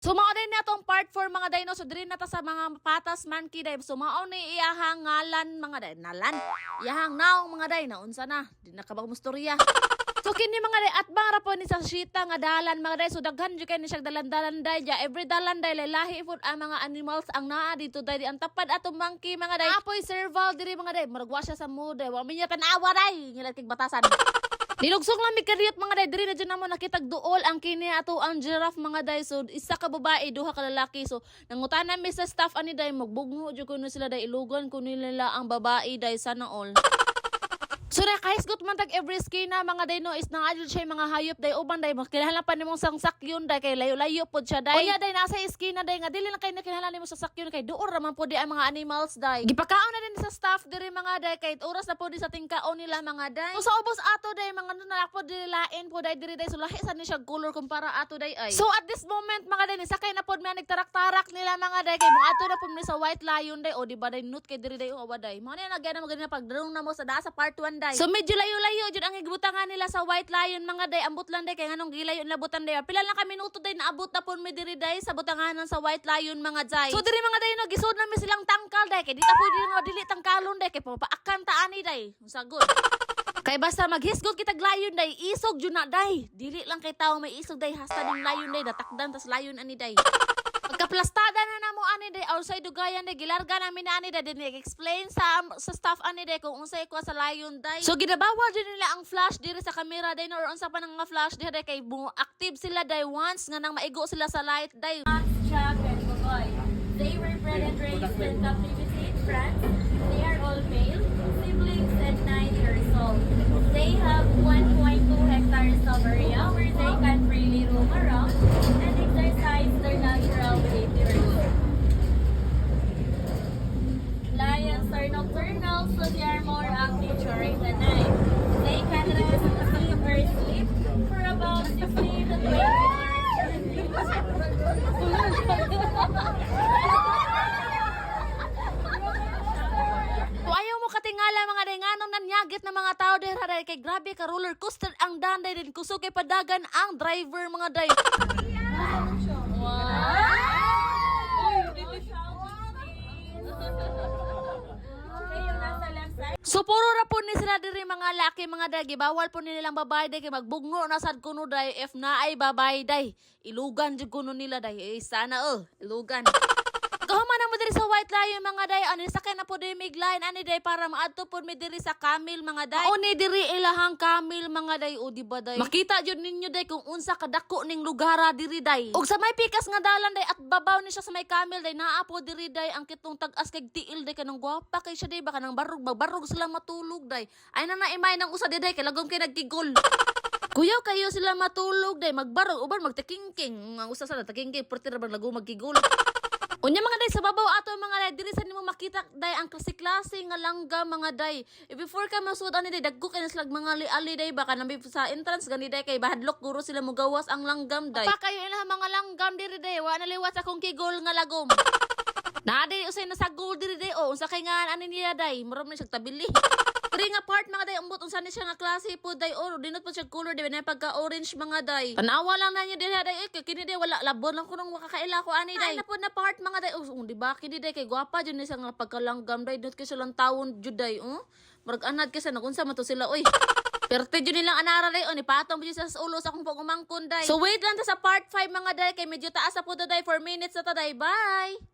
So mao din na tong part 4 mga day no. So diri na ta sa mga patas monkey day. So mao ni iyahang ngalan mga day. Nalan. Iyahang naong mga day na unsa na. Di na kabang mustorya. So kini mga day at bang rapon ni sa sita nga dalan mga day. So daghan jud kay ni siya dalan-dalan day. Ja every dalan day lahi food ang mga animals ang naa dito day. Ang tapad atong monkey mga day. Apoy serval diri mga day. Murag siya sa mood day. Wa minya tanawa day. Ngilat kig batasan. Nilugsong lang mi karyot mga day, diri na dyan namo nakitag duol ang kini ato ang giraffe mga day. So isa ka babae, duha ka lalaki. So nangutana mi sa staff ani day, magbugno jud kuno sila day, ilugan kuno nila ang babae day sana all. So na kahisgot man tag every skina mga day no is nang adyo siya mga hayop day uban day kinahanglan pa nimong sangsakyon day kay layo-layo pod siya day. Unya day nasa skina day nga dili lang kay kinahanglan nimo sa sakyon kay duor raman pod di ang mga animals day. Gipakaon na din sa staff diri mga day kay oras na pod sa tingkaon nila mga day. So sa ubos ato day mga nana pod diri lain pod day diri day so lahi sa ni siya color kumpara ato day ay. So at this moment mga day sakay na pod mi nagtarak-tarak nila mga day kay mo ato na pod mi sa white lion day o di ba day nut kay diri day o ba day. Mo na nagyan na magani pagdarong na mo sa daa sa part 1 day. So medyo layo-layo jud ang igbutangan nila sa white lion mga day. Ambot lang day kay nganong gilayon labutan day. Pila lang ka minuto day naabot na pud mi diri day sa butanganan sa white lion mga day. So diri mga day no gisod na mi silang tangkal day kay di ta pwede nga dili tangkalon day kay papaakan ta ani day. Sagod. Kay basta maghisgot kitag layon day, isog jud na day. Dili lang kay tawo may isog day hasta ding layon day datakdan tas layon ani day. Pagkaplastada na namo ani day outside dugayan day gilarga namin ani day din explain sa staff ani day kung unsay ko sa layon day. So gidabawal din nila ang flash diri sa camera day or unsa pa nang nga flash day kay active sila day once nga nang maigo sila sa light day. Jack and Bagoy. They were bred and raised in captivity in France. They are all male, siblings and 9 years old. They have 1.2 hectares of area where they can freely roam around and exercise their natural behaviors. Lions are nocturnal, so they are more active during the night. They can rest, eat, or sleep for about 15 to 20 So ayaw mo katingala mga day nganong nanyagit na mga tao dira day kay grabe ka roller coaster ang danday din kusog kay padagan ang driver mga day. So puro ra po ni sila diri mga laki mga day bawal po ni nilang babae day kay magbugno na sad kuno day if na ay babae day ilugan jud kuno nila day sana ilugan. Kahuman mo diri sa white lion mga day ani sakay na po di migline ani day para maadto po mi diri sa camel mga day. Oni diri ilahang camel mga day o di ba day. Makita jud ninyo day kung unsa kadako ning lugara diri day. Ug sa may pikas nga dalan day at babaw ni siya sa may camel day naa po diri day ang kitong tag-as kay tiil day kanang gwapa kay siya day baka nang barog sila matulog day. Ay na naimay nang usa day kay lagom kay nagkigol. Kuyaw kayo sila matulog day magbarog uban magtakingking ang usa sa takingking perti ra lago magkigol. Unya mga day sa babaw ato mga day diri sa nimo makita day ang klase-klase nga langga mga day. Before ka masud ani day dagko kay naslag mga ali day baka nambi sa entrance gani day kay bahadlok guro sila mugawas ang langgam day. Pa kayo ilang mga langgam diri day wa naliwat sa kong kigol nga lagom. Na day usay nasagol diri day unsa kay nga ani niya day muram ni siya tabili. Kari nga part mga day umbot unsa ni siya nga klase po day dinot po siya color day na pagka orange mga day. Tanawa lang na niya diri day kini day wala labon lang kuno makakaila ko ani day. Ay na po na part mga day di ba kini day kay gwapa jud ni siya nga pagkalanggam day dot kay silang tawon jud day murag anad kasi nagunsa man to sila oy. Perte jud nilang anara day ni patong jud sa ulo sa akong pagumangkon day. So wait lang ta sa part 5 mga day kay medyo taas sa po day 4 minutes na ta day. Bye.